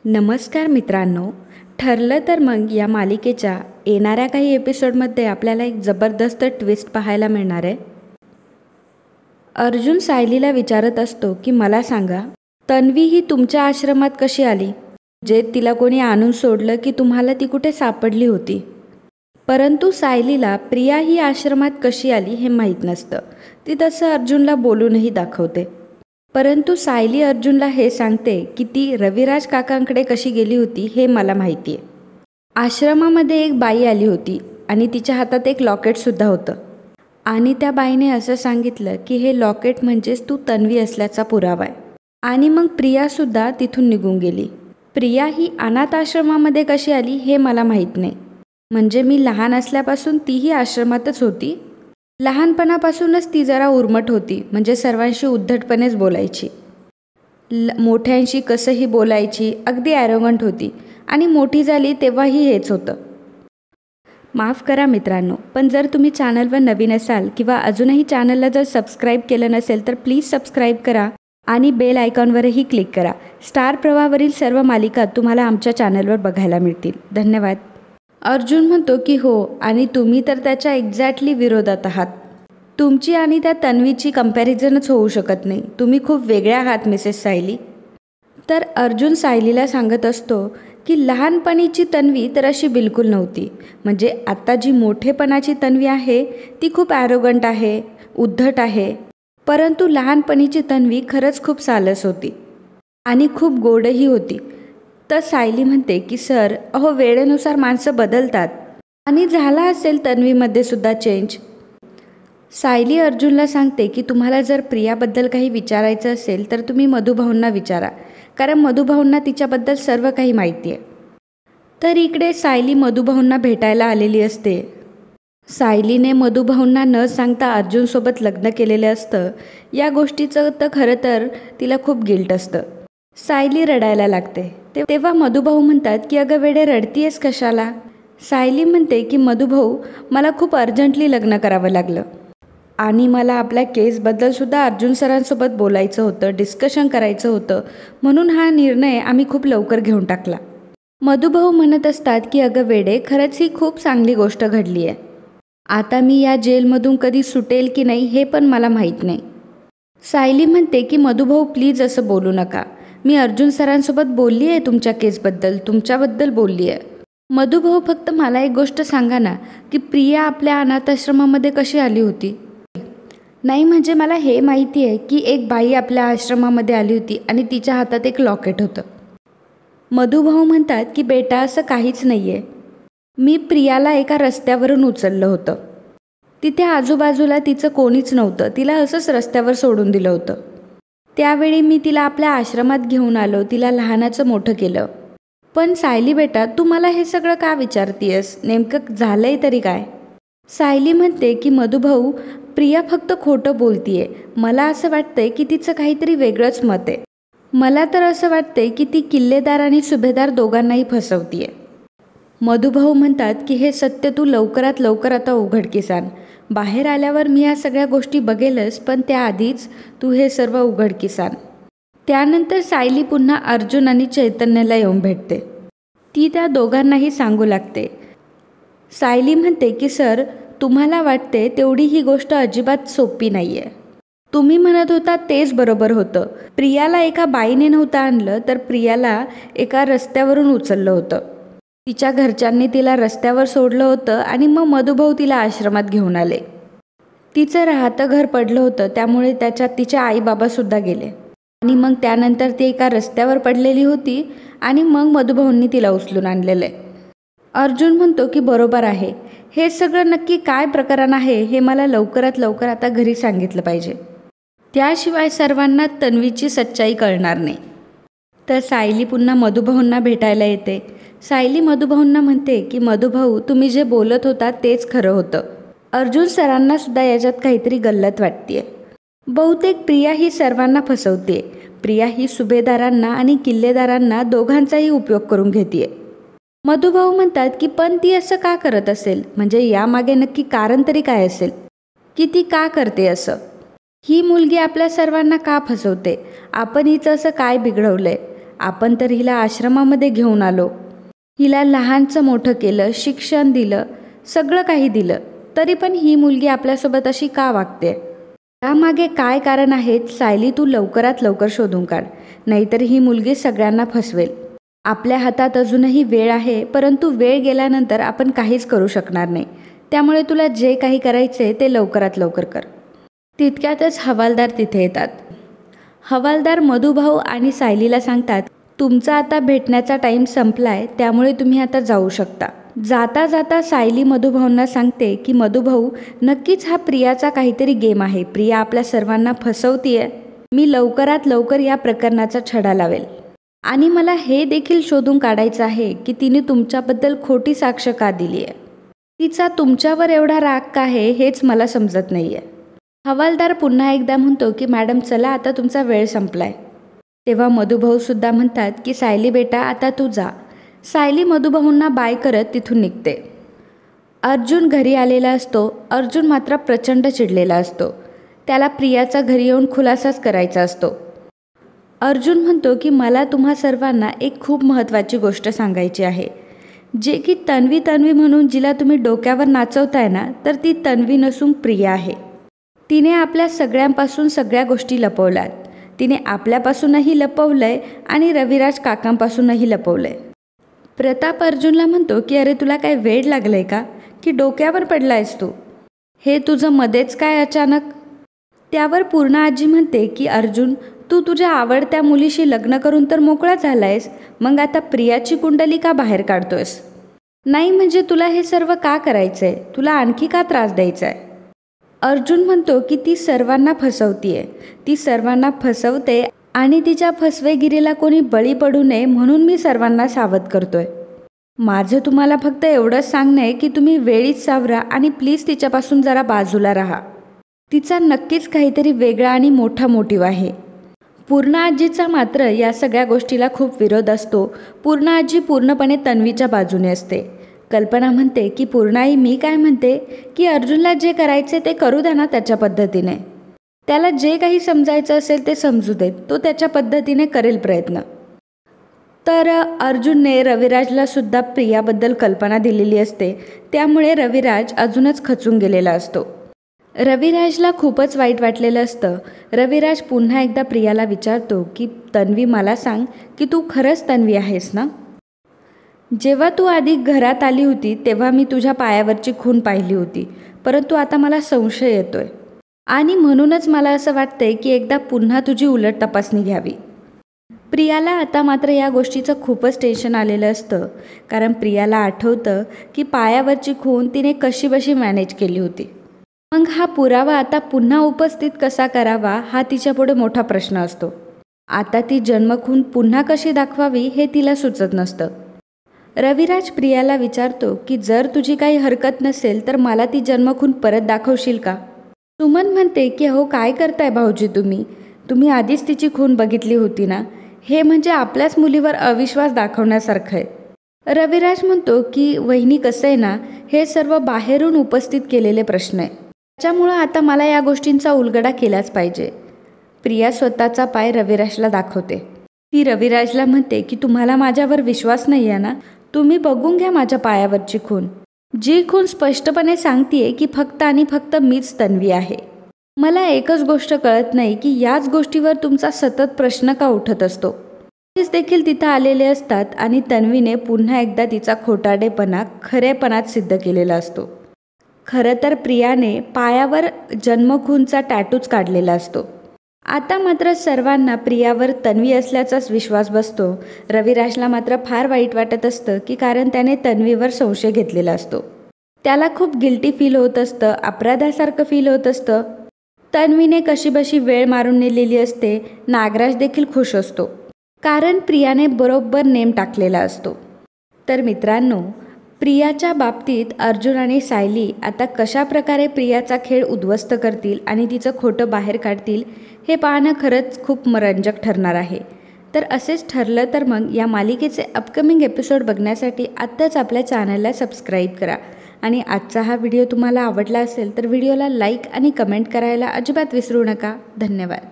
नमस्कार मित्रांनो. ठरलं तर मग या मालिकेच्या येणाऱ्या काही एपिसोडमध्ये आपल्याला एक जबरदस्त ट्विस्ट पाहायला मिळणार आहे. अर्जुन सायलीला विचारत असतो की मला सांगा, तन्वी ही तुमच्या आश्रमात कशी आली? जे तिला कोणी आणून सोडलं की तुम्हाला ती कुठे सापडली होती? परंतु सायलीला प्रिया ही आश्रमात कशी आली हे माहीत नसतं. ती तसं अर्जुनला बोलूनही दाखवते. परंतु सायली अर्जुनला हे सांगते की ती रविराज काकांकडे कशी गेली होती हे मला माहिती आहे. आश्रमामध्ये एक बाई आली होती आणि तिच्या हातात एक लॉकेटसुद्धा होतं आणि त्या बाईने असं सांगितलं की हे लॉकेट म्हणजेच तू तन्वी असल्याचा पुरावा आहे. आणि मग प्रियासुद्धा तिथून निघून गेली. प्रिया ही अनाथ आश्रमामध्ये कशी आली हे मला माहीत नाही. म्हणजे मी लहान असल्यापासून तीही आश्रमातच होती. लहानपणापासूनच ती जरा उर्मट होती, म्हणजे सर्वांशी उद्धटपणेच बोलायची. मोठ्यांशी कसंही बोलायची, अगदी ॲरोगंट होती आणि मोठी झाली तेव्हाही हेच होतं. माफ करा मित्रांनो, पण जर तुम्ही चॅनलवर नवीन असाल किंवा अजूनही चॅनलला जर सबस्क्राईब केलं नसेल तर प्लीज सबस्क्राईब करा आणि बेल आयकॉनवरही क्लिक करा. स्टार प्रवाहावरील सर्व मालिका तुम्हाला आमच्या चॅनलवर बघायला मिळतील. धन्यवाद. अर्जुन म्हणतो की हो, आणि तुम्ही तर त्याच्या एक्झॅक्टली विरोधात आहात. तुमची आणि त्या तन्वीची कंपॅरिझनच होऊ शकत नाही. तुम्ही खूप वेगळ्या आहात मिसेस सायली. तर अर्जुन सायलीला सांगत असतो की लहानपणीची तन्वी तर अशी बिलकुल नव्हती. म्हणजे आता जी मोठेपणाची तन्वी आहे ती खूप ॲरोगंट आहे, उद्धट आहे. परंतु लहानपणीची तन्वी खरंच खूप सालस होती आणि खूप गोडही होती. तर सायली म्हणते की सर, अहो वेळेनुसार माणसं बदलतात आणि झाला असेल तन्वीमध्ये सुद्धा चेंज. सायली अर्जुनला सांगते की तुम्हाला जर प्रियाबद्दल काही विचारायचं असेल तर तुम्ही मधुभाऊंना विचारा, कारण मधुभाऊंना तिच्याबद्दल सर्व काही माहिती आहे. तर इकडे सायली मधुभाऊंना भेटायला आलेली असते. सायलीने मधुभाऊंना न सांगता अर्जुनसोबत लग्न केलेलं असतं. या गोष्टीचं तर खरं तर तिला खूप गिल्ट असतं. सायली रडायला लागते. तेव्हा मधुभाऊ म्हणतात की अगं वेडे, रडतीयस कशाला? सायली म्हणते की मधुभाऊ, मला खूप अर्जंटली लग्न करावं लागलं आणि मला आपल्या केसबद्दलसुद्धा अर्जुन सरांसोबत बोलायचं होतं, डिस्कशन करायचं होतं, म्हणून हा निर्णय आम्ही खूप लवकर घेऊन टाकला. मधुभाऊ म्हणत असतात की अगं वेडे, खरंच ही खूप चांगली गोष्ट घडली आहे. आता मी या जेलमधून कधी सुटेल की नाही हे पण मला माहीत नाही. सायली म्हणते की मधुभाऊ प्लीज असं बोलू नका. मी अर्जुन सरांसोबत बोलली आहे तुमच्या केसबद्दल, तुमच्याबद्दल बोलली आहे. मधुभाऊ फक्त मला एक गोष्ट सांगा ना की प्रिया आपल्या अनाथाश्रमामध्ये कशी आली होती? नाही म्हणजे मला हे माहिती आहे की एक बाई आपल्या आश्रमामध्ये आली होती आणि तिच्या हातात एक लॉकेट होतं. मधुभाऊ म्हणतात की बेटा असं काहीच नाही आहे. मी प्रियाला एका रस्त्यावरून उचललं होतं. तिथे आजूबाजूला तिचं कोणीच नव्हतं. तिला असंच रस्त्यावर सोडून दिलं होतं. त्यावेळी मी तिला आपल्या आश्रमात घेऊन आलो, तिला लहानाचं मोठं केलं. पण सायली बेटा, तू मला हे सगळं का विचारतीयस? नेमकं झालंय तरी काय? सायली म्हणते की मधुभाऊ, प्रिया फक्त खोटं बोलतीये. मला असं वाटतंय की तिचं काहीतरी वेगळंच मत आहे. मला तर असं वाटतंय की ती किल्लेदार आणि सुभेदार दोघांनाही फसवतीये. मधुभाऊ म्हणतात की हे सत्य तू लवकरात लवकर आता उघडकीस आण. बाहेर आल्यावर मी या सगळ्या गोष्टी बघेलच, पण त्याआधीच तू हे सर्व उघडकीस आण. त्यानंतर सायली पुन्हा अर्जुन आणि चैतन्यला येऊन भेटते. ती त्या दोघांनाही सांगू लागते. सायली म्हणते की सर, तुम्हाला वाटते तेवढी ही गोष्ट अजिबात सोपी नाही आहे. तुम्ही म्हणत होता तेच बरोबर होतं. प्रियाला एका बाईने नव्हतं आणलं, तर प्रियाला एका रस्त्यावरून उचललं होतं. तिच्या घरच्यांनी तिला रस्त्यावर सोडलं होतं आणि मग मधुभाऊ तिला आश्रमात घेऊन आले. तिचं राहतं घर पडलं होतं, त्यामुळे त्याच्यात तिचे आईबाबासुद्धा गेले आणि मग त्यानंतर ती एका रस्त्यावर पडलेली होती आणि मग मधुभाऊंनी तिला उचलून आणलेलं आहे. अर्जुन म्हणतो की बरोबर आहे. हे सगळं नक्की काय प्रकरण आहे हे मला लवकरात लवकर आता घरी सांगितलं पाहिजे. त्याशिवाय सर्वांना तन्वीची सच्चाई कळणार नाही. तर सायली पुन्हा मधुभाऊंना भेटायला येते. सायली मधुभाऊंना म्हणते की मधुभाऊ, तुम्ही जे बोलत होता तेच खरं होतं. अर्जुन सरांना सुद्धा याच्यात काहीतरी गल्लत वाटतेय. बहुतेक प्रिया ही सर्वांना फसवते. प्रिया ही सुभेदारांना आणि किल्लेदारांना दोघांचाही उपयोग करून घेते. मधुभाऊ म्हणतात की पण ती असं का करत असेल? म्हणजे यामागे नक्की कारण तरी काय असेल की ती का करते असं? ही मुलगी आपल्या सर्वांना का फसवते? आपण हिचं असं काय बिघडवलंय? आपण तर हिला आश्रमामध्ये घेऊन आलो, हिला लहानचं मोठं केलं, शिक्षण दिलं, सगळं काही दिलं, तरी पण ही मुलगी आपल्यासोबत अशी का वागते? त्यामागे काय कारण आहेत सायली, तू लवकरात लवकर शोधून काढ, नाहीतर ही मुलगी सगळ्यांना फसवेल. आपल्या हातात अजूनही वेळ आहे, परंतु वेळ गेल्यानंतर आपण काहीच करू शकणार नाही. त्यामुळे तुला जे काही करायचे ते लवकरात लवकर कर. तितक्यातच हवालदार तिथे येतात. हवालदार मधुभाऊ आणि सायलीला सांगतात, तुमचा आता भेटण्याचा टाईम संपलाय, त्यामुळे तुम्ही आता जाऊ शकता. जाता जाता सायली मधुभाऊंना सांगते की मधुभाऊ, नक्कीच हा प्रियाचा काहीतरी गेम आहे. प्रिया आपल्या सर्वांना फसवतीये. मी लवकरात लवकर या प्रकरणाचा छडा लावेल आणि मला हे देखील शोधून काढायचं आहे की तिने तुमच्याबद्दल खोटी साक्ष का दिली आहे. तिचा तुमच्यावर एवढा राग का आहे हेच मला समजत नाही आहे. हवालदार पुन्हा एकदा म्हणतो की मॅडम चला, आता तुमचा वेळ संपलाय. तेव्हा मधुभाऊसुद्धा म्हणतात की सायली बेटा, आता तू जा. सायली मधुभाऊंना बाय करत तिथून निघते. अर्जुन घरी आलेला असतो. अर्जुन मात्र प्रचंड चिडलेला असतो. त्याला प्रियाचा घरी येऊन खुलासाच करायचा असतो. अर्जुन म्हणतो की मला तुम्हा सर्वांना एक खूप महत्त्वाची गोष्ट सांगायची आहे. जे की तन्वी तन्वी म्हणून जिला तुम्ही डोक्यावर नाचवताय ना, तर ती तन्वी नसून प्रिया आहे. तिने आपल्या सगळ्यांपासून सगळ्या गोष्टी लपवल्यात. तिने आपल्यापासूनही लपवलंय आणि रविराज काकांपासूनही लपवलंय. प्रताप अर्जुनला म्हणतो की अरे तुला काय वेड लागलंय का, की डोक्यावर पडलायस तू? हे तुझं मध्येच काय अचानक? त्यावर पूर्णा आजी म्हणते की अर्जुन, तू तुझ्या आवडत्या मुलीशी लग्न करून तर मोकळा झालायस, मग आता प्रियाची कुंडली का बाहेर काढतोयस? नाही म्हणजे तुला हे सर्व का करायचंय? तुला आणखी का त्रास द्यायचा आहे? अर्जुन म्हणतो की ती सर्वांना फसवतीये. ती सर्वांना फसवते आणि तिच्या फसवेगिरीला कोणी बळी पडू नये म्हणून मी सर्वांना सावध करतोय. माझं तुम्हाला फक्त एवढंच सांगणं आहे की तुम्ही वेळीच सावरा आणि प्लीज तिच्यापासून जरा बाजूला राहा. तिचा नक्कीच काहीतरी वेगळा आणि मोठा मोटिव्ह आहे. पूर्णा आजीचा मात्र या सगळ्या गोष्टीला खूप विरोध असतो. पूर्णा आजी पूर्णपणे तन्वीच्या बाजूने असते. कल्पना म्हणते की पूर्णाई, मी काय म्हणते की अर्जुनला जे करायचे ते करू द्या ना त्याच्या पद्धतीने. त्याला जे काही समजायचं असेल ते समजू देत, तो त्याच्या पद्धतीने करेल प्रयत्न. तर अर्जुनने रविराजला सुद्धा प्रियाबद्दल कल्पना दिलेली असते. त्यामुळे रविराज अजूनच खचून गेलेला असतो. रविराजला खूपच वाईट वाटलेलं असतं. रविराज पुन्हा एकदा प्रियाला विचारतो की तन्वी, मला सांग की तू खरंच तन्वी आहेस ना? जेव्हा तू आधी घरात आली होती तेव्हा मी तुझ्या पायावरची खून पाहिली होती, परंतु आता मला संशय येतोय आणि म्हणूनच मला असं वाटतंय की एकदा पुन्हा तुझी उलट तपासणी घ्यावी. प्रियाला आता मात्र या गोष्टीचं खूपच टेन्शन आलेलं असतं, कारण प्रियाला आठवतं की पायावरची खून तिने कशीबशी मॅनेज केली होती. मग हा पुरावा आता पुन्हा उपस्थित कसा करावा हा तिच्यापुढे मोठा प्रश्न असतो. आता ती जन्मखून पुन्हा कशी दाखवावी हे तिला सुचत नसतं. रविराज प्रियाला विचारतो की जर तुझी काही हरकत नसेल तर मला ती जन्मखून परत दाखवशील का? सुमन म्हणते की हो काय करताय भाऊजी तुम्ही आधीच तिची खून बघितली होती ना, हे म्हणजे आपल्याच मुलीवर अविश्वास दाखवण्यासारखं आहे. रविराज म्हणतो की वहिनी कसं आहे ना, हे सर्व बाहेरून उपस्थित केलेले प्रश्न आहे, त्याच्यामुळं आता मला या गोष्टींचा उलगडा केलाच पाहिजे. प्रिया स्वतःचा पाय रविराजला दाखवते. ती रविराजला म्हणते की तुम्हाला माझ्यावर विश्वास नाही आहे ना, तुम्ही बघून घ्या माझ्या पायावरची खून. जी खून स्पष्टपणे सांगतेय की फक्त आणि फक्त मीच तन्वी आहे. मला एकच गोष्ट कळत नाही की याच गोष्टीवर तुमचा सतत प्रश्न का उठत असतो. पोलीस देखील तिथं आलेले असतात आणि तन्वीने पुन्हा एकदा तिचा खोटारडेपणा खरेपणात सिद्ध केलेला असतो. खरं तर प्रियाने पायावर जन्मखूनचा टॅटूच काढलेला असतो. आता मात्र सर्वांना प्रियावर तन्वी असल्याचाच विश्वास बसतो. रविराजला मात्र फार वाईट वाटत असतं की कारण त्याने तन्वीवर संशय घेतलेला असतो. त्याला खूप गिल्टी फील होत असतं, अपराधासारखं फील होत असतं. तन्वीने कशीबशी वेळ मारून नेलेली असते. नागराज देखील खुश असतो कारण प्रियाने बरोबर नेम टाकलेला असतो. तर मित्रांनो, प्रियाच्या बाबतीत अर्जुन आणि सायली आता कशा प्रकारे प्रियाचा खेळ उद्ध्वस्त करतील आणि तिचं खोटं बाहेर काढतील हे पाहणं खरंच खूप रंजक ठरणार आहे. तर असेच ठरलं तर मग या मालिकेचे अपकमिंग एपिसोड बघण्यासाठी आत्ताच आपल्या चॅनलला सबस्क्राईब करा. आणि आजचा हा व्हिडिओ तुम्हाला आवडला असेल तर व्हिडिओला लाईक आणि कमेंट करायला अजिबात विसरू नका. धन्यवाद.